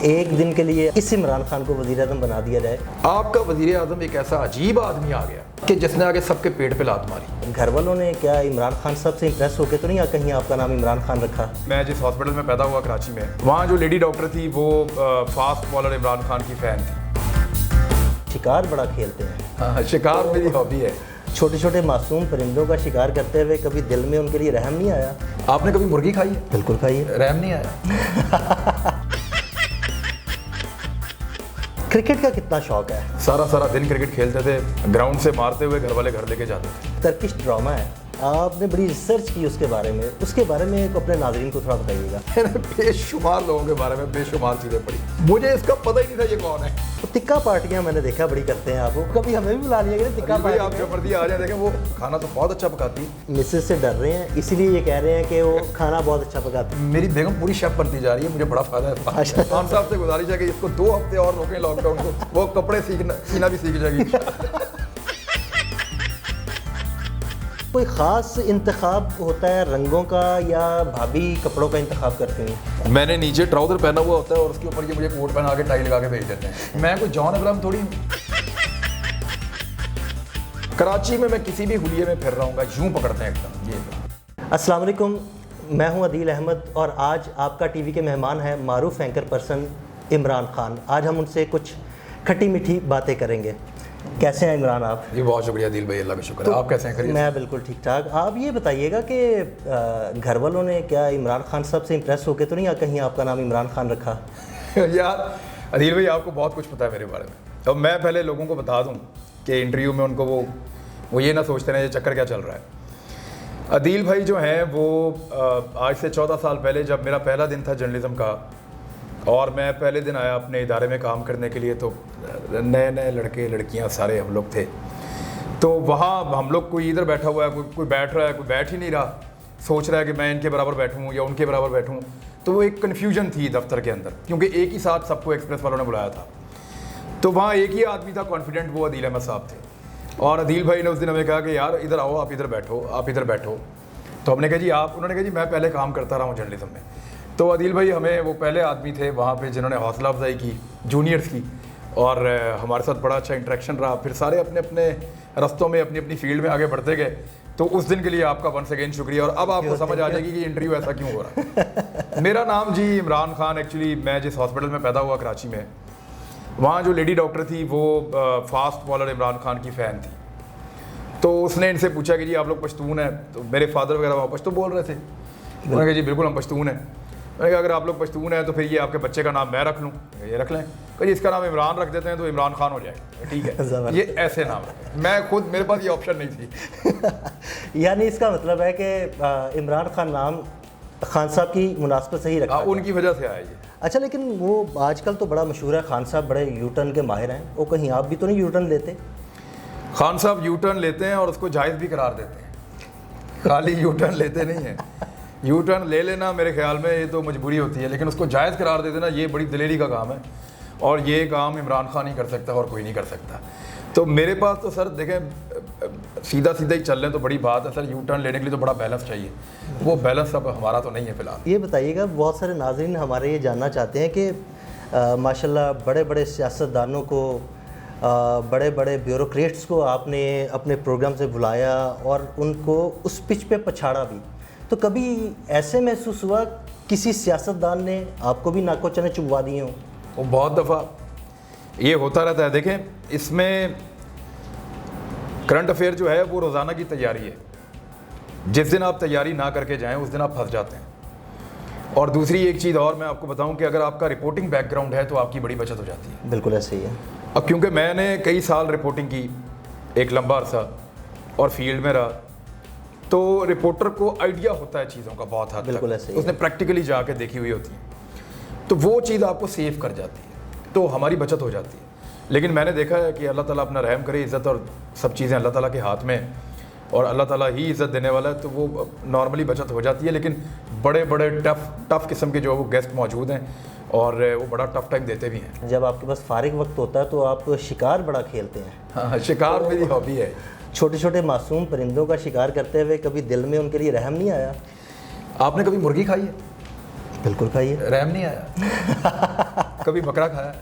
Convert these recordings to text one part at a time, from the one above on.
ایک دن کے لیے اس عمران خان کو وزیر اعظم بنا دیا جائے. آپ کا وزیر اعظم ایک ایسا عجیب آدمی آ گیا کہ جس نے آگے سب کے پیٹ پہ لات ماری. گھر والوں نے کیا عمران خان صاحب سے امپریس ہو کے تو نہیں کہیں آپ کا نام عمران خان رکھا؟ میں جس ہاسپٹل میں پیدا ہوا کراچی میں، وہاں جو لیڈی ڈاکٹر تھی وہ فاسٹ بالر عمران خان کی فین تھی. شکار بڑا کھیلتے ہیں. ہاں، شکار میری ہابی ہے. چھوٹے چھوٹے معصوم پرندوں کا شکار کرتے ہوئے کبھی دل میں ان کے لیے رحم نہیں آیا؟ آپ نے کبھی مرغی کھائی ہے؟ بالکل کھائیے. رحم نہیں آیا. کرکٹ کا کتنا شوق ہے؟ سارا دن کرکٹ کھیلتے تھے، گراؤنڈ سے مارتے ہوئے گھر والے گھر لے کے جاتے تھے. ترکش ڈرامہ ہے، آپ نے بڑی ریسرچ کی اس کے بارے میں اپنے ناظرین کو تھوڑا بتائیے گا. میں نے بے شمار لوگوں کے بارے میں بے شمار چیزیں پڑھی، مجھے اس کا پتہ ہی نہیں تھا یہ کون ہے. تکا پارٹیاں میں نے دیکھا بڑی کرتے ہیں آپ کو، کبھی ہمیں بھی بلا لیا گیا تکا بھائی آپ پارٹی. جو مرضی آ جائیں، دیکھیں وہ کھانا تو بہت اچھا پکاتی. مسز سے ڈر رہے ہیں اسی لیے یہ کہہ رہے ہیں کہ وہ کھانا بہت اچھا پکاتی. میری بیگم پوری شیف بنتی جا رہی ہے، مجھے بڑا فائدہ ہے. خان صاحب سے گزارش ہے کہ اس کو 2 ہفتے اور روکیں لاک ڈاؤن کو، وہ کپڑے سینا بھی سیکھ جائے گی. کوئی خاص انتخاب ہوتا ہے رنگوں کا یا بھابھی کپڑوں کا انتخاب کرتے ہیں؟ میں نے نیچے ٹراؤزر پہنا ہوا ہوتا ہے اور اس کے اوپر یہ مجھے کوٹ پہنا کے ٹائی لگا کے بھیج دیتے ہیں. میں کوئی جان ابراہیم تھوڑی. کراچی میں کسی بھی حلیے میں پھر رہا ہوں گا، یوں پکڑتے ہیں ایک دم. یہ السلام علیکم، میں ہوں عدیل احمد اور آج آپ کا ٹی وی کے مہمان ہیں معروف اینکر پرسن عمران خان. آج ہم ان سے کچھ کھٹی میٹھی باتیں کریں گے. کیسے ہیں عمران آپ؟ جی بہت شکریہ دل بھائی، اللہ کا شکر ہے. آپ کیسے ہیں؟ خیریت؟ میں بالکل ٹھیک ٹھاک. آپ یہ بتائیے گا کہ گھر والوں نے کیا عمران خان صاحب سے امپریس ہو کے تو نہیں کہیں آپ کا نام عمران خان رکھا؟ یار عدیل بھائی، آپ کو بہت کچھ پتا ہے میرے بارے میں. اب میں پہلے لوگوں کو بتا دوں کہ انٹرویو میں ان کو وہ یہ نہ سوچتے ہیں یہ چکر کیا چل رہا ہے. عدیل بھائی جو ہیں وہ آج سے 14 سال پہلے جب میرا پہلا دن تھا جرنلزم کا اور میں پہلے دن آیا اپنے ادارے میں کام کرنے کے لیے، تو نئے لڑکے لڑکیاں سارے ہم لوگ تھے. تو وہاں ہم لوگ کوئی ادھر بیٹھا ہوا ہے، کوئی بیٹھ رہا ہے، کوئی بیٹھ ہی نہیں رہا، سوچ رہا ہے کہ میں ان کے برابر بیٹھوں یا ان کے برابر بیٹھوں. تو وہ ایک کنفیوژن تھی دفتر کے اندر، کیونکہ ایک ہی ساتھ سب کو ایکسپریس والوں نے بلایا تھا. تو وہاں ایک ہی آدمی تھا کانفیڈنٹ، وہ عدیل احمد صاحب تھے. اور عدیل بھائی نے اس دن ہمیں کہا کہ یار ادھر آؤ، آپ ادھر بیٹھو، آپ ادھر بیٹھو. تو ہم نے کہا جی آپ. انہوں نے کہا جی میں پہلے کام کرتا رہا ہوں جرنلزم میں. تو عدیل بھائی ہمیں وہ پہلے آدمی تھے وہاں پہ جنہوں نے حوصلہ افزائی کی جونیئرس کی، اور ہمارے ساتھ بڑا اچھا انٹریکشن رہا. پھر سارے اپنے اپنے رستوں میں اپنی فیلڈ میں آگے بڑھتے گئے. تو اس دن کے لیے آپ کا ونس اگین شکریہ. اور اب آپ کو سمجھ آ جائے گی کہ انٹرویو ایسا کیوں ہو رہا ہے. میرا نام جی عمران خان. ایکچولی میں جس ہاسپٹل میں پیدا ہوا کراچی میں، وہاں جو لیڈی ڈاکٹر تھی وہ فاسٹ بالر عمران خان کی فین تھی. تو اس نے ان سے پوچھا کہ جی آپ لوگ پشتون ہیں؟ تو میرے فادر وغیرہ وہاں پشتو بول رہے تھے. انہوں نے کہا جی بالکل ہم پشتون ہیں. میں نے کہا اگر آپ لوگ پشتون ہیں تو پھر یہ آپ کے بچے کا نام میں رکھ لوں؟ یہ رکھ لیں. کہ جی اس کا نام عمران رکھ دیتے ہیں تو عمران خان ہو جائے. ٹھیک ہے، یہ ایسے نام رکھیں. میں خود میرے پاس یہ آپشن نہیں تھی. یعنی اس کا مطلب ہے کہ عمران خان نام خان صاحب کی مناسبت سے ہی رکھا. ان کی وجہ سے آیا یہ. اچھا، لیکن وہ آج کل تو بڑا مشہور ہے خان صاحب بڑے یو ٹرن کے ماہر ہیں. وہ کہیں آپ بھی تو نہیں یو ٹرن لیتے؟ خان صاحب یو ٹرن لیتے ہیں اور اس کو جائز بھی قرار دیتے ہیں، خالی یو ٹرن لیتے نہیں ہیں. یو ٹرن لے لینا میرے خیال میں یہ تو مجبوری ہوتی ہے، لیکن اس کو جائز قرار دے دینا یہ بڑی دلیری کا کام ہے. اور یہ کام عمران خان ہی کر سکتا ہے اور کوئی نہیں کر سکتا. تو میرے پاس تو سر دیکھیں سیدھا ہی چل رہے تو بڑی بات ہے سر. یو ٹرن لینے کے لیے تو بڑا بیلنس چاہیے. وہ بیلنس اب ہمارا تو نہیں ہے فی الحال. یہ بتائیے گا، بہت سارے ناظرین ہمارے یہ جاننا چاہتے ہیں کہ ماشاءاللہ بڑے بڑے سیاستدانوں کو، بڑے بڑے بیوروکریٹس کو آپ نے اپنے پروگرام سے بلایا اور ان کو اس پچ پہ پچھاڑا بھی. تو کبھی ایسے محسوس ہوا کسی سیاستدان نے آپ کو بھی ناکو چنے چبوا دیے ہوں؟ وہ بہت دفعہ یہ ہوتا رہتا ہے. دیکھیں اس میں کرنٹ افیئر جو ہے وہ روزانہ کی تیاری ہے. جس دن آپ تیاری نہ کر کے جائیں اس دن آپ پھنس جاتے ہیں. اور دوسری ایک چیز اور میں آپ کو بتاؤں کہ اگر آپ کا رپورٹنگ بیک گراؤنڈ ہے تو آپ کی بڑی بچت ہو جاتی ہے. بالکل ایسے ہی ہے. اب کیونکہ میں نے کئی سال رپورٹنگ کی، ایک لمبا عرصہ، اور فیلڈ میں رہا، تو رپورٹر کو آئیڈیا ہوتا ہے چیزوں کا بہت حد بالکل تک. ایسے ہی اس نے پریکٹیکلی جا کے دیکھی ہوئی ہوتی ہے، تو وہ چیز آپ کو سیو کر جاتی ہے، تو ہماری بچت ہو جاتی ہے. لیکن میں نے دیکھا ہے کہ اللہ تعالیٰ اپنا رحم کرے، عزت اور سب چیزیں اللہ تعالیٰ کے ہاتھ میں، اور اللہ تعالیٰ ہی عزت دینے والا ہے، تو وہ نارملی بچت ہو جاتی ہے. لیکن بڑے بڑے ٹف قسم کے جو وہ گیسٹ موجود ہیں اور وہ بڑا ٹف ٹائم دیتے بھی ہیں. جب آپ کے پاس فارغ وقت ہوتا ہے تو آپ شکار بڑا کھیلتے ہیں. ہاں، شکار میری ہابی ہے. چھوٹے چھوٹے معصوم پرندوں کا شکار کرتے ہوئے کبھی دل میں ان کے لیے رحم نہیں آیا؟ آپ نے کبھی مرغی کھائی ہے؟ بالکل کھائیے. رحم نہیں آیا. کبھی بکرا کھایا ہے؟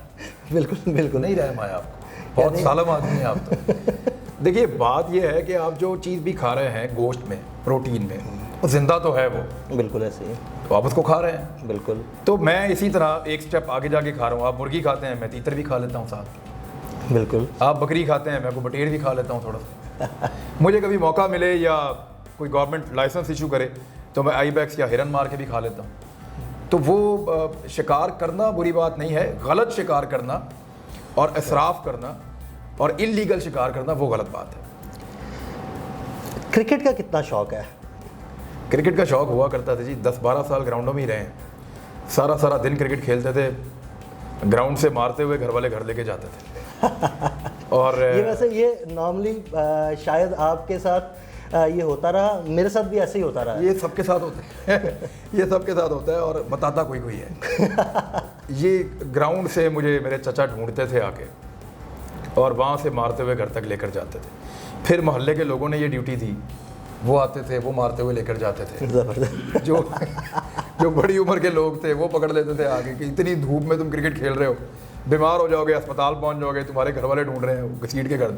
بالکل بالکل نہیں رحم آیا آپ کو، بہت سالم آدمی ہیں آپ تو. دیکھیے بات یہ ہے کہ آپ جو چیز بھی کھا رہے ہیں گوشت میں، پروٹین میں، وہ زندہ تو ہے وہ، بالکل ایسے ہی، تو آپ اس کو کھا رہے ہیں. بالکل. تو میں اسی طرح ایک سٹیپ آگے جا کے کھا رہا ہوں. آپ مرغی کھاتے ہیں، میں تیتر بھی کھا لیتا ہوں ساتھ. بالکل. آپ بکری کھاتے ہیں، میں کو بٹیر بھی کھا لیتا ہوں تھوڑا سا. مجھے کبھی موقع ملے یا کوئی گورنمنٹ لائسنس ایشو کرے تو میں آئی بیکس یا ہرن مار کے بھی کھا لیتا ہوں. تو وہ شکار کرنا بری بات نہیں ہے، غلط شکار کرنا اور اسراف کرنا اور انلیگل شکار کرنا وہ غلط بات ہے. کرکٹ کا کتنا شوق ہے؟ کرکٹ کا شوق ہوا کرتا تھا جی، 10-12 سال گراؤنڈوں میں ہی رہے ہیں. سارا دن کرکٹ کھیلتے تھے، گراؤنڈ سے مارتے ہوئے گھر والے گھر لے کے جاتے تھے. اور یہ ویسے یہ نارملی شاید آپ کے ساتھ یہ ہوتا رہا، میرے ساتھ بھی ایسے ہی ہوتا رہا. یہ سب کے ساتھ ہوتا ہے یہ سب کے ساتھ ہوتا ہے اور بتاتا کوئی ہے. یہ گراؤنڈ سے مجھے میرے چچا ڈھونڈتے تھے آ کے اور وہاں سے مارتے ہوئے گھر تک لے کر جاتے تھے. پھر محلے کے لوگوں نے یہ ڈیوٹی دی، وہ آتے تھے، وہ مارتے ہوئے لے کر جاتے تھے. جو بڑی عمر کے لوگ تھے وہ پکڑ لیتے تھے آگے کہ اتنی دھوپ میں تم کرکٹ کھیل رہے ہو، بیمار ہو جاؤ گے، اسپتال پہنچ جاؤ گے، تمہارے گھر والے ڈھونڈ رہے ہیں گھسیٹ کے گھر.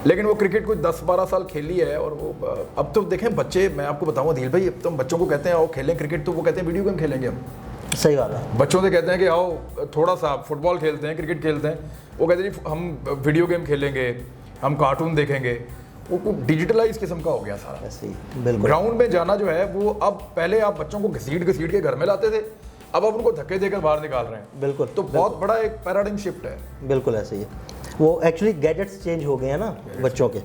لیکن وہ کرکٹ کچھ 10-12 سال کھیلی ہے. اور وہ اب تو دیکھیں بچے، میں آپ کو بتاؤں عدیل بھائی، اب تم بچوں کو کہتے ہیں آؤ کھیلیں کرکٹ تو وہ کہتے ہیں ویڈیو گیم کھیلیں گے ہم. صحیح بات ہے. بچوں سے کہتے ہیں کہ آؤ تھوڑا سا فٹ بال کھیلتے ہیں، کرکٹ کھیلتے ہیں، وہ کہتے ہیں ہم ویڈیو گیم کھیلیں گے، ہم کارٹون دیکھیں گے. وہ ڈیجیٹلائز قسم کا ہو گیا سارا. بالکل. گراؤنڈ میں جانا جو ہے وہ اب، پہلے آپ بچوں کو گھسیٹ کے گھر میں لاتے تھے، اب آپ ان کو دھکے دے کر باہر نکال رہے ہیں. بالکل. تو بہت بڑا ایک پیراڈائم شفٹ ہے. بالکل ایسے ہی. وہ ایکچولی گیجٹس چینج ہو گئے ہیں نا بچوں کے.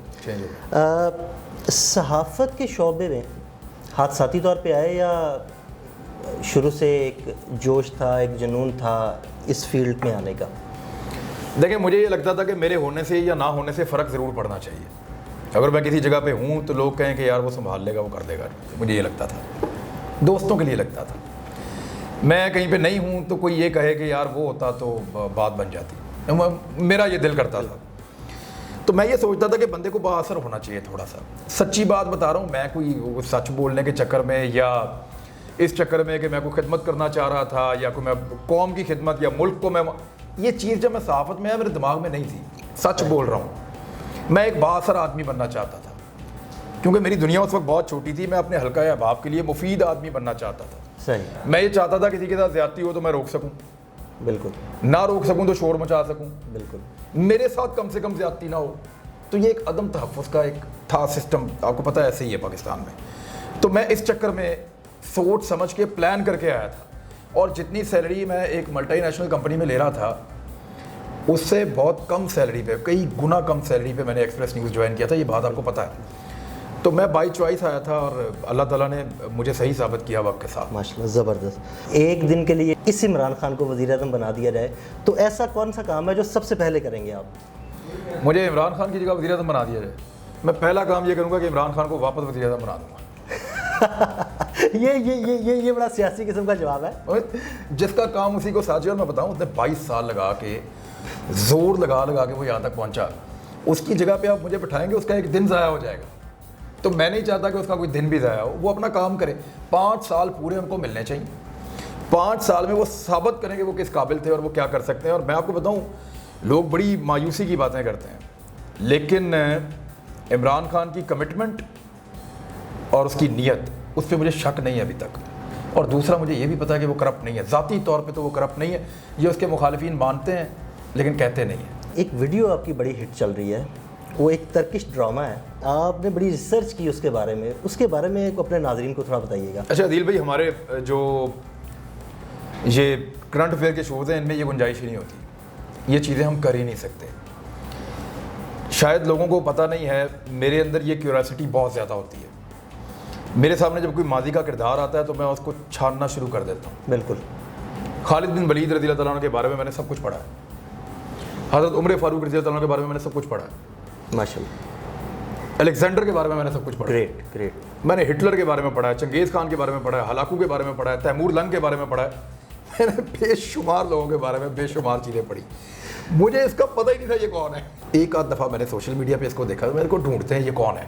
صحافت کے شعبے میں حادثاتی طور پہ آئے یا شروع سے ایک جوش تھا، ایک جنون تھا اس فیلڈ میں آنے کا؟ دیکھیں مجھے یہ لگتا تھا کہ میرے ہونے سے یا نہ ہونے سے فرق ضرور پڑنا چاہیے. اگر میں کسی جگہ پہ ہوں تو لوگ کہیں کہ یار وہ سنبھال لے گا، وہ کر دے گا. مجھے یہ لگتا تھا، دوستوں کے لیے لگتا تھا. میں کہیں پہ نہیں ہوں تو کوئی یہ کہے کہ یار وہ ہوتا تو بات بن جاتی، میرا یہ دل کرتا تھا. تو میں یہ سوچتا تھا کہ بندے کو با اثر ہونا چاہیے تھوڑا سا. سچی بات بتا رہا ہوں، میں کوئی سچ بولنے کے چکر میں یا اس چکر میں کہ میں کوئی خدمت کرنا چاہ رہا تھا یا کوئی میں قوم کی خدمت یا ملک کو، میں یہ چیز جب میں صحافت میں ہے میرے دماغ میں نہیں تھی. سچ بول رہا ہوں، میں ایک با اثر آدمی بننا چاہتا تھا کیونکہ میری دنیا اس وقت بہت چھوٹی تھی. میں اپنے حلقہ احباب کے لیے مفید آدمی بننا چاہتا تھا. صحیح. میں یہ چاہتا تھا کسی کے ساتھ زیادتی ہو تو میں روک سکوں، بالکل. نہ روک سکوں تو شور مچا سکوں، بالکل. میرے ساتھ کم سے کم زیادتی نہ ہو. تو یہ ایک عدم تحفظ کا ایک تھا سسٹم، آپ کو پتہ ہے ایسے ہی ہے پاکستان میں. تو میں اس چکر میں سوچ سمجھ کے پلان کر کے آیا تھا. اور جتنی سیلری میں ایک ملٹی نیشنل کمپنی میں لے رہا تھا اس سے بہت کم سیلری پہ، کئی گنا کم سیلری پہ میں نے ایکسپریس نیوز جوائن کیا تھا. یہ بات آپ کو پتہ ہے. تو میں بائی چوائس آیا تھا اور اللہ تعالیٰ نے مجھے صحیح ثابت کیا وقت کے ساتھ. ماشاءاللہ زبردست. ایک دن کے لیے اس عمران خان کو وزیر اعظم بنا دیا جائے تو ایسا کون سا کام ہے جو سب سے پہلے کریں گے آپ؟ مجھے عمران خان کی جگہ وزیر اعظم بنا دیا جائے، میں پہلا کام یہ کروں گا کہ عمران خان کو واپس وزیر اعظم بنا دوں گا. یہ بڑا سیاسی قسم کا جواب ہے. جس کا کام اسی کو ساتھ. اور میں بتاؤں اس نے 22 سال لگا کے، زور لگا کے وہ یہاں تک پہنچا. اس کی جگہ پہ آپ مجھے بٹھائیں گے، اس کا ایک دن ضائع ہو جائے گا. تو میں نہیں چاہتا کہ اس کا کوئی دن بھی ضائع ہو. وہ اپنا کام کرے. 5 سال پورے ان کو ملنے چاہیے. 5 سال میں وہ ثابت کریں کہ وہ کس قابل تھے اور وہ کیا کر سکتے ہیں. اور میں آپ کو بتاؤں، لوگ بڑی مایوسی کی باتیں کرتے ہیں لیکن عمران خان کی کمٹمنٹ اور اس کی نیت، اس پہ مجھے شک نہیں ہے ابھی تک. اور دوسرا مجھے یہ بھی پتا ہے کہ وہ کرپٹ نہیں ہے. ذاتی طور پہ تو وہ کرپٹ نہیں ہے. یہ اس کے مخالفین مانتے ہیں لیکن کہتے نہیں ہیں. ایک ویڈیو آپ کی بڑی ہٹ چل رہی ہے، وہ ایک ترکش ڈرامہ ہے. آپ نے بڑی ریسرچ کی اس کے بارے میں اپنے ناظرین کو تھوڑا بتائیے گا. اچھا عدیل بھائی، ہمارے جو یہ کرنٹ افیئر کے شوز ہیں ان میں یہ گنجائش ہی نہیں ہوتی. یہ چیزیں ہم کر ہی نہیں سکتے. شاید لوگوں کو پتہ نہیں ہے، میرے اندر یہ کیوریاسٹی بہت زیادہ ہوتی ہے. میرے سامنے جب کوئی ماضی کا کردار آتا ہے تو میں اس کو چھاننا شروع کر دیتا ہوں. بالکل. خالد بن ولید رضی اللہ تعالیٰ عنہ کے بارے میں نے سب کچھ پڑھا ہے. حضرت عمر فاروق رضی اللہ تعالیٰ عنہ کے بارے میں نے سب کچھ پڑھا ہے. ماشاءاللہ. الیگزینڈر کے بارے میں نے سب کچھ پڑھا ہے. گریٹ. میں نے ہٹلر کے بارے میں پڑھا ہے، چنگیز خان کے بارے میں پڑھا ہے، ہلاکو کے بارے میں پڑھا ہے، تیمور لنگ کے بارے میں پڑھا ہے. میں نے بے شمار لوگوں کے بارے میں بے شمار چیزیں پڑھی. مجھے اس کا پتہ ہی نہیں تھا یہ کون ہے. ایک آدھ دفعہ میں نے سوشل میڈیا پہ اس کو دیکھا، میرے کو ڈھونڈتے ہیں یہ کون ہے.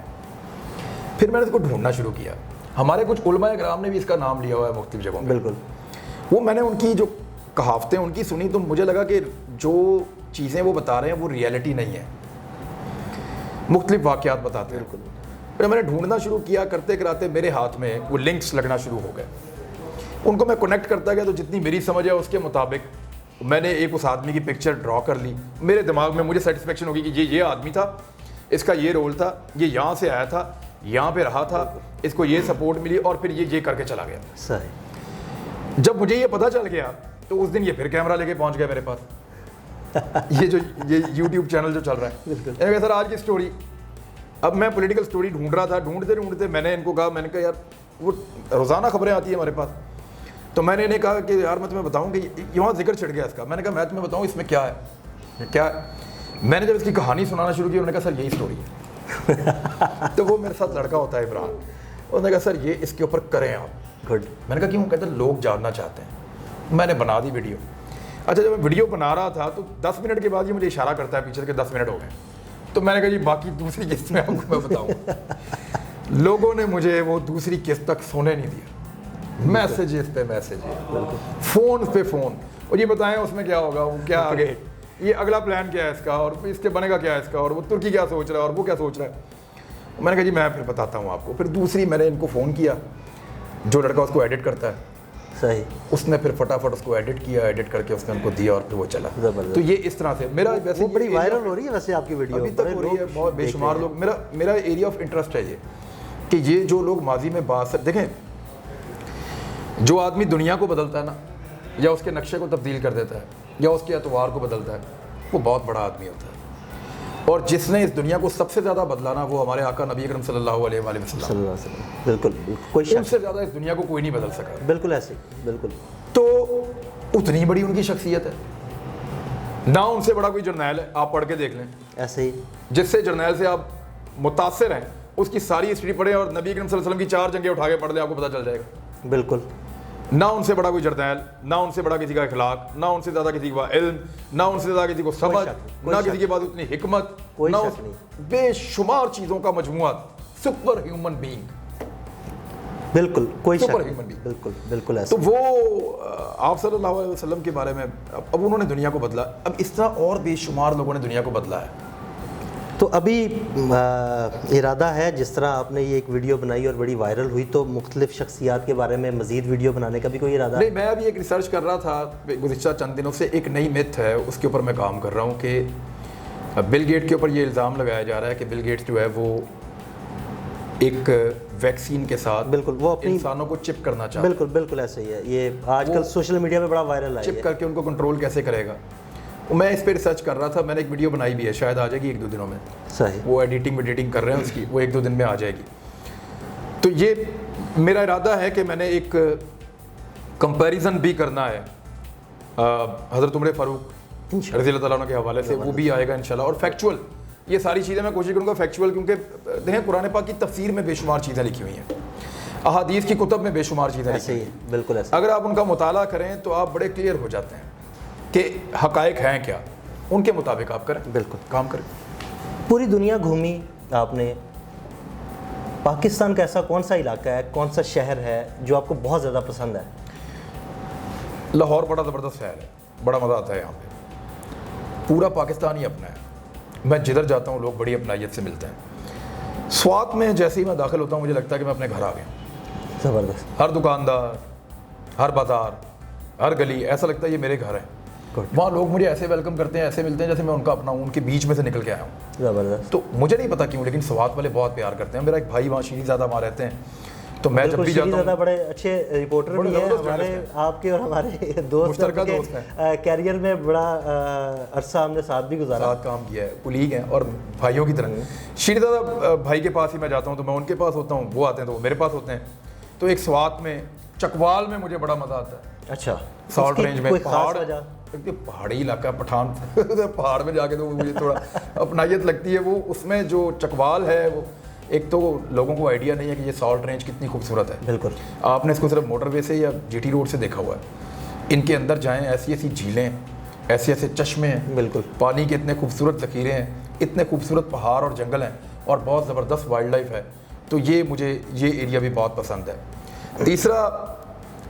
پھر میں نے اس کو ڈھونڈنا شروع کیا. ہمارے کچھ علماء کرام نے بھی اس کا نام لیا ہوا ہے مختلف جگہوں پہ. بالکل. وہ میں نے ان کی جو کہاوتیں ان کی سنی تو مجھے لگا کہ جو چیزیں وہ بتا رہے ہیں وہ ریئلٹی نہیں ہے, مختلف واقعات بتاتے ہیں. پھر میں نے ڈھونڈنا شروع کیا, کرتے کراتے میرے ہاتھ میں وہ لنکس لگنا شروع ہو گئے, ان کو میں کنیکٹ کرتا گیا. تو جتنی میری سمجھ ہے اس کے مطابق میں نے ایک اس آدمی کی پکچر ڈرا کر لی. میرے دماغ میں مجھے سیٹسفیکشن ہوگی کہ یہ آدمی تھا, اس کا یہ رول تھا, یہ یہاں سے آیا تھا, یہاں پہ رہا تھا, اس کو یہ سپورٹ ملی اور پھر یہ کر کے چلا گیا. صحیح. جب مجھے یہ پتہ چل گیا تو اس دن یہ پھر کیمرہ لے کے پہنچ گیا میرے پاس. یہ یوٹیوب چینل جو چل رہا ہے, سر آج کی اسٹوری. اب میں پولیٹیکل اسٹوری ڈھونڈ رہا تھا, ڈھونڈتے میں نے ان کو کہا, میں نے کہا یار وہ روزانہ خبریں آتی ہیں ہمارے پاس. تو میں نے انہیں کہا کہ یار میں تمہیں بتاؤں کہ یہاں ذکر چھڑ گیا اس کا. میں نے کہا میں تمہیں بتاؤں اس میں کیا ہے, کیا ہے. میں نے جب اس کی کہانی سنانا شروع کی, انہوں نے کہا سر یہی اسٹوری ہے. تو وہ میرے ساتھ لڑکا ہوتا ہے عمران, انہوں نے کہا سر یہ اس کے اوپر کریں آپ. گڈ. میں نے کہا کیوں؟ کہتے ہیں لوگ جاننا چاہتے ہیں. میں نے بنا دی ویڈیو. اچھا جب میں ویڈیو بنا رہا تھا تو 10 منٹ کے بعد یہ مجھے اشارہ کرتا ہے پیچھے کے 10 منٹ ہو گئے. تو میں نے کہا جی باقی دوسری قسط میں آپ کو میں بتاؤں. لوگوں نے مجھے وہ دوسری قسط تک سونے نہیں دیا. میسیجز پہ میسیج, فون پہ فون, اور یہ بتائیں اس میں کیا ہوگا, وہ کیا آگے, یہ اگلا پلان کیا ہے اس کا, اور اس کے بنے گا کیا ہے اس کا, اور وہ ترکی کیا سوچ رہا ہے, اور وہ کیا سوچ رہا ہے. میں نے کہا جی میں پھر بتاتا ہوں آپ کو. پھر دوسری میں نے ان کو فون کیا, جو لڑکا اس کو ایڈٹ کرتا ہے. صحیح. اس نے پھر فٹافٹ اس کو ایڈٹ کیا, ایڈٹ کر کے اس نے ان کو دیا اور پھر وہ چلا. تو یہ اس طرح سے میرا ویسے وہ بڑی وائرل ہو رہی ہے ویسے آپ کی ویڈیو ابھی تک ہو رہی ہے, بہت بے شمار لوگ. میرا ایریا آف انٹرسٹ ہے یہ کہ یہ جو لوگ ماضی میں دیکھیں, جو آدمی دنیا کو بدلتا ہے نا, یا اس کے نقشے کو تبدیل کر دیتا ہے, یا اس کے اعتبار کو بدلتا ہے, وہ بہت بڑا آدمی ہوتا ہے. اور جس نے اس دنیا کو سب سے زیادہ بدلانا وہ ہمارے آقا نبی اکرم صلی اللہ علیہ وآلہ وسلم. بالکل, کوئی ان سے زیادہ اس دنیا کو کوئی نہیں بدل سکا. بالکل ایسے, بالکل. تو اتنی بڑی ان کی شخصیت ہے. نہ ان سے بڑا کوئی جرنیل ہے, آپ پڑھ کے دیکھ لیں. ایسے ہی جس سے جرنیل سے آپ متاثر ہیں اس کی ساری ہسٹری پڑھیں, اور نبی اکرم صلی اللہ علیہ وسلم کی 4 جنگیں اٹھا کے پڑھ لیں, آپ کو پتہ چل جائے گا. بالکل. نہ ان سے بڑا کوئی جرنیل, نہ ان سے بڑا کسی کا اخلاق, نہ ان سے زیادہ کسی کا علم, نہ ان سے زیادہ کسی کو سمجھ, نہ کسی کے پاس اتنی حکمت, نہ بے شمار چیزوں کا مجموعہ. Super human being. بالکل کوئی سپر ہیومن بینگ. بالکل بالکل ایسا. تو وہ آپ صلی اللہ علیہ وسلم کے بارے میں اب انہوں نے دنیا کو بدلا. اب اس طرح اور بے شمار لوگوں نے دنیا کو بدلا ہے. تو ابھی ارادہ ہے, جس طرح آپ نے یہ ایک ویڈیو بنائی اور بڑی وائرل ہوئی, تو مختلف شخصیات کے بارے میں مزید ویڈیو بنانے کا بھی کوئی ارادہ؟ نہیں, میں ابھی ایک ریسرچ کر رہا تھا گزشتہ چند دنوں سے. ایک نئی میتھ ہے, اس کے اوپر میں کام کر رہا ہوں کہ بل گیٹ کے اوپر یہ الزام لگایا جا رہا ہے کہ بل گیٹس جو ہے وہ ایک ویکسین کے ساتھ بالکل وہ اپنی انسانوں کو چپ کرنا چاہتا ہے. بالکل بالکل ایسے ہی ہے. یہ آج کل سوشل میڈیا پہ بڑا وائرل ہے. چپ کر کے ان کو کنٹرول کیسے کرے گا. میں اس پہ ریسرچ کر رہا تھا. میں نے ایک ویڈیو بنائی بھی ہے, شاید آ جائے گی 1-2 دنوں میں. صحیح. وہ ایڈیٹنگ کر رہے ہیں اس کی, وہ 1-2 دن میں آ جائے گی. تو یہ میرا ارادہ ہے کہ میں نے ایک کمپیریزن بھی کرنا ہے حضرت عمر فاروق رضی اللہ تعالیٰ عنہ کے حوالے سے, وہ بھی آئے گا انشاءاللہ. اور فیکچول یہ ساری چیزیں میں کوشش کروں گا فیکچول, کیونکہ دیکھیں قرآن پاک کی تفسیر میں بے شمار چیزیں لکھی ہوئی ہیں, احادیث کی کتب میں بے شمار چیزیں لکھی ہوئی ہیں. بالکل ایسے. اگر آپ ان کا مطالعہ کریں تو آپ بڑے کلیئر ہو جاتے ہیں کہ حقائق ہیں کیا, ان کے مطابق آپ کریں. بالکل کام کریں. پوری دنیا گھومی آپ نے, پاکستان کا ایسا کون سا علاقہ ہے, کون سا شہر ہے جو آپ کو بہت زیادہ پسند ہے؟ لاہور بڑا زبردست شہر ہے, بڑا مزہ آتا ہے یہاں پہ. پورا پاکستان ہی اپنا ہے. میں جدھر جاتا ہوں لوگ بڑی اپنائیت سے ملتے ہیں. سوات میں جیسے ہی میں داخل ہوتا ہوں مجھے لگتا ہے کہ میں اپنے گھر آ گیا. زبردست. ہر دکاندار, ہر بازار, ہر گلی, ایسا لگتا ہے یہ میرے گھر ہے. وہاں لوگ مجھے ایسے ویلکم کرتے ہیں, ایسے ملتے ہیں جیسے میں ان کا اپنا ہوں, ان کے بیچ میں سے نکل کے آیا ہوں. زبردست. تو مجھے نہیں پتا کیوں, لیکن سوات والے بہت پیار کرتے ہیں. میرا ایک بھائی وہاں شیریں زادہ وہاں رہتے ہیں, تو میں جب بھی جاتا ہوں, بڑے اچھے رپورٹر بھی ہیں ہمارے, آپ کے اور ہمارے دوست, مشترکہ دوست ہیں. کیریئر میں بڑا عرصہ ہم نے ساتھ بھی گزارا, ساتھ کام کیا ہے, کولیگ ہیں اور بھائیوں کی طرح. شیریں زادہ بھائی کے پاس ہی میں جاتا ہوں, تو میں ان کے پاس ہوتا ہوں, وہ آتے ہیں تو وہ میرے پاس ہوتے ہیں. تو ایک سوات میں چکوال میں مجھے بڑا مزہ آتا ہے. اچھا. سالٹ رینج میں پہاڑی علاقہ, پٹھان پہاڑ میں جا کے تو مجھے تھوڑا اپنائیت لگتی ہے. وہ اس میں جو چکوال ہے, وہ ایک تو لوگوں کو آئیڈیا نہیں ہے کہ یہ سالٹ رینج کتنی خوبصورت ہے. بالکل. آپ نے اس کو صرف موٹر وے سے یا جی ٹی روڈ سے دیکھا ہوا ہے. ان کے اندر جائیں, ایسی ایسی جھیلیں, ایسے ایسے چشمے ہیں, بالکل پانی کے اتنے خوبصورت ذخیرے ہیں, اتنے خوبصورت پہاڑ اور جنگل ہیں, اور بہت زبردست وائلڈ لائف ہے. تو یہ مجھے یہ ایریا بھی بہت پسند ہے. تیسرا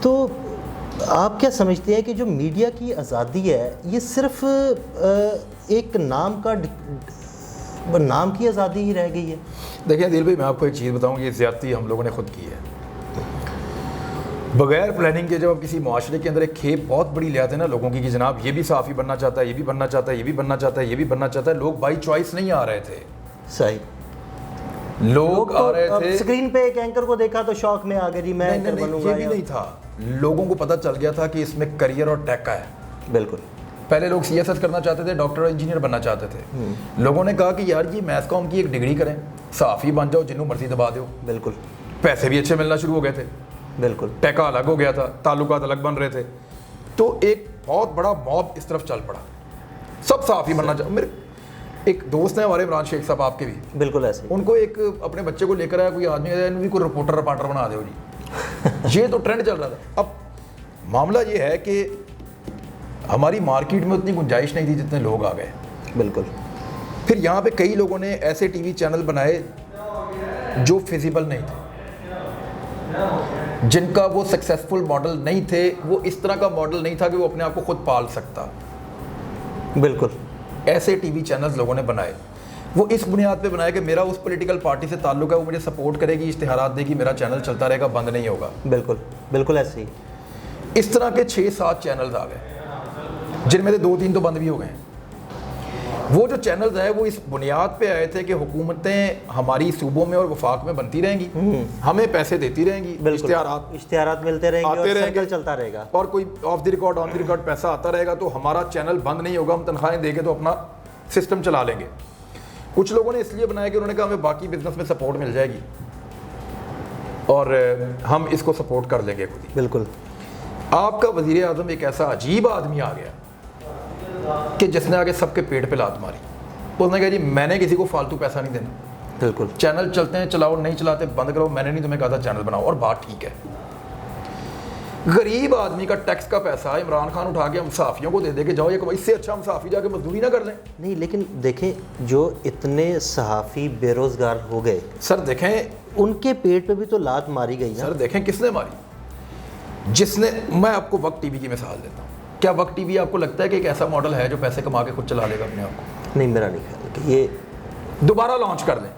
تو آپ کیا سمجھتے ہیں کہ جو میڈیا کی آزادی ہے یہ صرف ایک نام کی آزادی ہی رہ گئی ہے؟ دیکھیں عدیل بھائی، میں آپ کو ایک چیز بتاؤں، یہ زیادتی ہم لوگوں نے خود کی ہے. بغیر پلاننگ کے جب آپ کسی معاشرے کے اندر ایک کھیپ بہت بڑی لے آتے ہیں نا لوگوں کی کہ جناب یہ بھی صحافی بننا چاہتا ہے، یہ بھی بننا چاہتا ہے، یہ بھی بننا چاہتا ہے، یہ بھی بننا چاہتا ہے، لوگ بائی چوائس نہیں آ رہے تھے. صحیح. لوگ آ رہے تھے اسکرین پہ ایک اینکر کو دیکھا تو شوق میں آ گیا جی میں اینکر بنوں گا. یہ بھی نہیں تھا، لوگوں کو پتہ چل گیا تھا کہ اس میں کریئر اور ٹیک کا ہے. بالکل. پہلے لوگ سی ایس ایس کرنا چاہتے تھے، ڈاکٹر اور انجینئر بننا چاہتے تھے. لوگوں نے کہا کہ یار یہ میس کام کی ایک ڈگری کریں، صحافی بن جاؤ، جنوں مرضی دبا دو. بالکل. پیسے بھی اچھے ملنا شروع ہو گئے تھے. بالکل. ٹیکا الگ ہو گیا تھا، تعلقات الگ بن رہے تھے. تو ایک بہت بڑا موب اس طرف چل پڑا، سب صحافی بننا چاہتے. میرے ایک دوست ہیں ہمارے عمران شیخ صاحب، آپ کے بھی بالکل ایسے، ان کو ایک اپنے بچے کو لے کر آیا کوئی آدمی، انہوں نے کوئی رپورٹر بنا دو جی. یہ تو ٹرینڈ چل رہا تھا. اب معاملہ یہ ہے کہ ہماری مارکیٹ میں اتنی گنجائش نہیں تھی جتنے لوگ آ گئے. بالکل. پھر یہاں پہ کئی لوگوں نے ایسے ٹی وی چینل بنائے جو فیزیبل نہیں تھے، جن کا وہ سکسیسفل ماڈل نہیں تھے، وہ اس طرح کا ماڈل نہیں تھا کہ وہ اپنے آپ کو خود پال سکتا. بالکل. ایسے ٹی وی چینلز لوگوں نے بنائے. وہ اس بنیاد پہ بنائے کہ میرا اس پولیٹیکل پارٹی سے تعلق ہے، وہ مجھے سپورٹ کرے گی، اشتہارات دے گی، میرا چینل چلتا رہے گا، بند نہیں ہوگا. بالکل. بالکل ایسے ہی. اس طرح کے 6-7 چینلز آ گئے، جن میں سے 2-3 تو بند بھی ہو گئے ہیں. وہ جو چینلز ہیں وہ اس بنیاد پہ آئے تھے کہ حکومتیں ہماری صوبوں میں اور وفاق میں بنتی رہیں گی، ہمیں پیسے دیتی رہیں گی، اشتہارات ملتے رہیں گے اور سرکل چلتا رہے گا، اور کوئی of the record on the record پیسہ آتا رہے گا. تو ہمارا چینل بند نہیں ہوگا، ہم تنخواہیں دے کے تو اپنا سسٹم چلا لیں گے. کچھ لوگوں نے اس لیے بنایا کہ انہوں نے کہا ہمیں باقی بزنس میں سپورٹ مل جائے گی اور ہم اس کو سپورٹ کر لیں گے خود ہی. بالکل. آپ کا وزیر اعظم ایک ایسا عجیب آدمی آ گیا کہ جس نے آگے سب کے پیٹ پہ لات ماری. اس نے کہا جی میں نے کسی کو فالتو پیسہ نہیں دینا. بالکل. چینل چلتے ہیں چلاؤ، نہیں چلاتے بند کرو، میں نے نہیں تمہیں کہا تھا چینل بناؤ، اور بات ٹھیک ہے. غریب آدمی کا ٹیکس کا پیسہ عمران خان اٹھا کے ہم صحافیوں کو دے دے کے جاؤ، یہ اس سے اچھا ہم صحافی جا کے مزدوری نہ کر لیں. نہیں لیکن دیکھیں جو اتنے صحافی بے روزگار ہو گئے سر، دیکھیں ان کے پیٹ پہ بھی تو لات ماری گئی نا. سر دیکھیں کس نے ماری، جس نے. میں آپ کو وقت ٹی وی کی مثال دیتا ہوں. کیا وقت ٹی وی آپ کو لگتا ہے کہ ایک ایسا ماڈل ہے جو پیسے کما کے خود چلا لے گا اپنے آپ کو؟ نہیں، میرا نہیں خیال کہ یہ دوبارہ لانچ کر لیں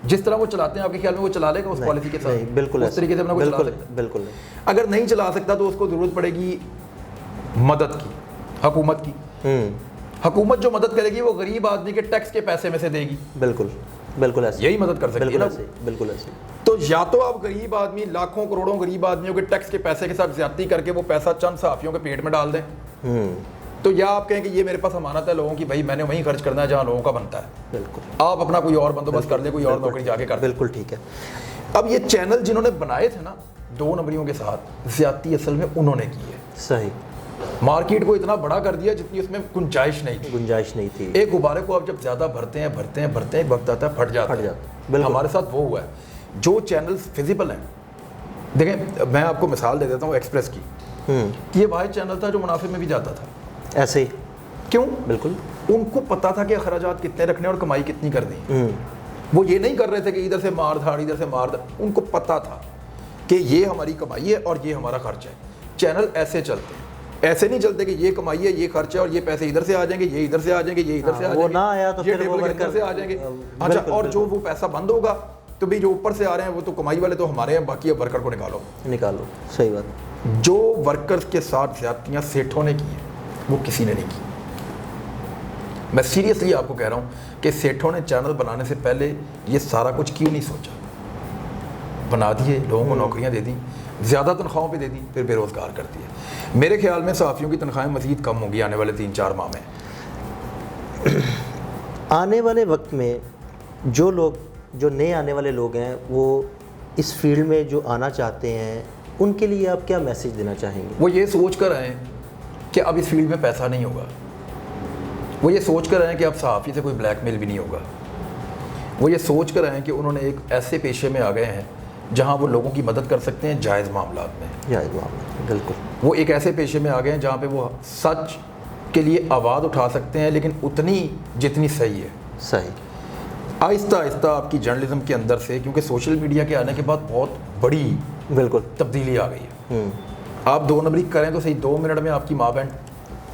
جس طرح وہ چلاتے ہیں. آپ کے خیال میں وہ چلا لے گا اس پالیسی کے ساتھ؟ بالکل اس طریقے سے اپنا بالکل بالکل نہیں. اگر نہیں چلا سکتا تو اس کو ضرورت پڑے گی مدد کی، حکومت کی. حکومت جو مدد کرے گی وہ غریب آدمی کے ٹیکس کے پیسے میں سے دے گی. بالکل بالکل ایسے، یہی مدد کر سکتی ہے. بالکل ایسے. تو یا تو آپ غریب آدمی، لاکھوں کروڑوں غریب آدمیوں کے ٹیکس کے پیسے کے ساتھ زیادتی کر کے وہ پیسہ چند صحافیوں کے پیٹ میں ڈال دیں، تو یا آپ کہیں کہ یہ میرے پاس امانت ہے لوگوں کی، بھائی میں نے وہیں خرچ کرنا ہے جہاں لوگوں کا بنتا ہے. بالکل. آپ اپنا کوئی اور بندوبست کر لیں، کوئی اور نوکری جا کے کر. بالکل ٹھیک ہے. اب یہ چینل جنہوں نے بنائے تھے نا 2 نمبریوں کے ساتھ، زیادتی اصل میں انہوں نے کی ہے. صحیح. مارکیٹ کو اتنا بڑا کر دیا جتنی اس میں گنجائش نہیں تھی. ایک غبارے کو آپ جب زیادہ بھرتے ہیں ایک وقت آتا ہے پھٹ جاتا ہے. ہمارے ساتھ وہ ہوا ہے. جو چینلز فیزیبل ہیں، دیکھیں میں آپ کو مثال دے دیتا ہوں ایکسپریس کی. یہ واحد چینل تھا جو منافع میں بھی جاتا تھا. ایسے ہی. کیوں؟ بالکل. ان کو پتا تھا کہ اخراجات کتنے رکھنے اور کمائی کتنی کر دی. وہ یہ نہیں کر رہے تھے کہ ادھر سے مار دھاڑ ادھر سے مار دھاڑ. ان کو پتا تھا کہ یہ ہماری کمائی ہے اور یہ ہمارا خرچ ہے. چینل ایسے چلتے ہیں، ایسے نہیں چلتے کہ یہ کمائی ہے، یہ خرچ ہے اور یہ پیسے ادھر سے آ جائیں گے، یہ ادھر سے آ جائیں گے، یہ ادھر سے آ وہ نہ جائیں آیا گے، تو یہ پھر ٹیبل کے اندر سے آ جائیں گے. اچھا، اور جو وہ پیسہ بند ہوگا تو بھی جو اوپر سے آ رہے ہیں وہ تو کمائی والے تو ہمارے ہیں، باقی اب ورکر کو نکالو. صحیح بات. جو ورکرز کے ساتھ زیادتیاں سیٹھوں نے کی ہیں وہ کسی نے نہیں کی. میں سیریسلی آپ کو کہہ رہا ہوں کہ سیٹھوں نے چینل بنانے سے پہلے یہ سارا کچھ کیوں نہیں سوچا. بنا دیے، لوگوں کو نوکریاں دے دیں، زیادہ تنخواہوں پہ دے دیں، پھر بے روزگار کر دیے. میرے خیال میں صحافیوں کی تنخواہیں مزید کم ہوں گی آنے والے 3-4 ماہ میں. آنے والے وقت میں جو نئے آنے والے لوگ ہیں وہ اس فیلڈ میں جو آنا چاہتے ہیں ان کے لیے آپ کیا میسیج دینا چاہیں گے؟ وہ یہ سوچ کر آئیں کہ اب اس فیلڈ میں پیسہ نہیں ہوگا. وہ یہ سوچ کر آئیں کہ اب صحافی سے کوئی بلیک میل بھی نہیں ہوگا. وہ یہ سوچ کر آئیں کہ انہوں نے ایک ایسے پیشے میں آ گئے ہیں جہاں وہ لوگوں کی مدد کر سکتے ہیں جائز معاملات میں. بالکل. وہ ایک ایسے پیشے میں آ گئے ہیں جہاں پہ وہ سچ کے لیے آواز اٹھا سکتے ہیں، لیکن اتنی جتنی صحیح ہے. صحیح. آہستہ آہستہ آپ کی جرنلزم کے اندر سے، کیونکہ سوشل میڈیا کے آنے کے بعد بہت بڑی بالکل تبدیلی آ گئی ہے. آپ 2 نمبری کریں تو صحیح 2 منٹ میں آپ کی ماں بہن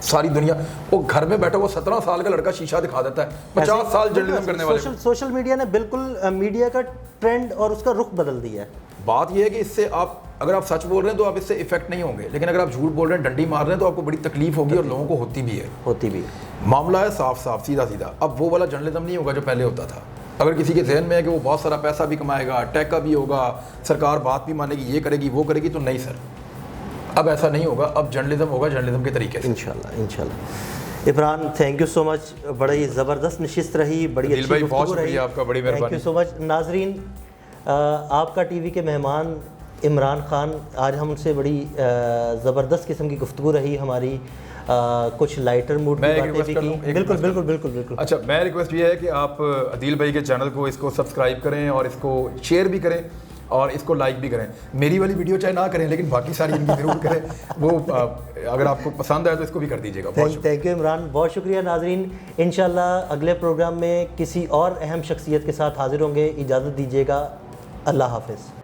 ساری دنیا, وہ گھر میں بیٹھا وہ 17 سال کا لڑکا شیشہ دکھا دیتا ہے 50 سال جرنلزم کرنے والے. سوشل میڈیا نے بالکل میڈیا کا ٹرینڈ اور اس کا رخ بدل دیا ہے. بات یہ ہے کہ اس سے آپ اگر آپ سچ بول رہے ہیں تو آپ اس سے افیکٹ نہیں ہوں گے, لیکن اگر آپ جھوٹ بول رہے ہیں, ڈنڈی مار رہے ہیں تو آپ کو بڑی تکلیف ہوگی, اور لوگوں کو ہوتی بھی ہے. معاملہ ہے صاف صاف سیدھا سیدھا. اب وہ والا جرنلزم نہیں ہوگا جو پہلے ہوتا تھا. اگر کسی کے ذہن میں ہے کہ وہ بہت سارا پیسہ بھی کمائے گا, ٹیکا بھی ہوگا, سرکار بات بھی مانے گی, یہ کرے گی وہ کرے گی, تو نہیں سر, اب ایسا نہیں ہوگا. اب جرنلزم ہوگا جرنلزم کے طریقے سے انشاءاللہ. عمران تھینک یو سو مچ, بڑی زبردست نشست رہی, بڑی اچھی گفتگو رہی. آپ کا بڑی مہربانی. تھینک یو سو مچ. ناظرین, آپ کا ٹی وی کے مہمان عمران خان, آج ہم سے بڑی زبردست قسم کی گفتگو رہی ہماری, کچھ لائٹر موڈ کی باتیں بھی کی. بالکل. اچھا, میں ریکویسٹ یہ ہے کہ آپ عدیل بھائی کے چینل کو اس کو سبسکرائب کریں, اور اس کو شیئر بھی کریں, اور اس کو لائک بھی کریں. میری والی ویڈیو چاہے نہ کریں, لیکن باقی ساری ان کی ضرور کریں. وہ اگر آپ کو پسند آئے تو اس کو بھی کر دیجیے گا. تھینک یو عمران, بہت شکریہ. ناظرین, انشاءاللہ اگلے پروگرام میں کسی اور اہم شخصیت کے ساتھ حاضر ہوں گے. اجازت دیجیے گا. اللہ حافظ.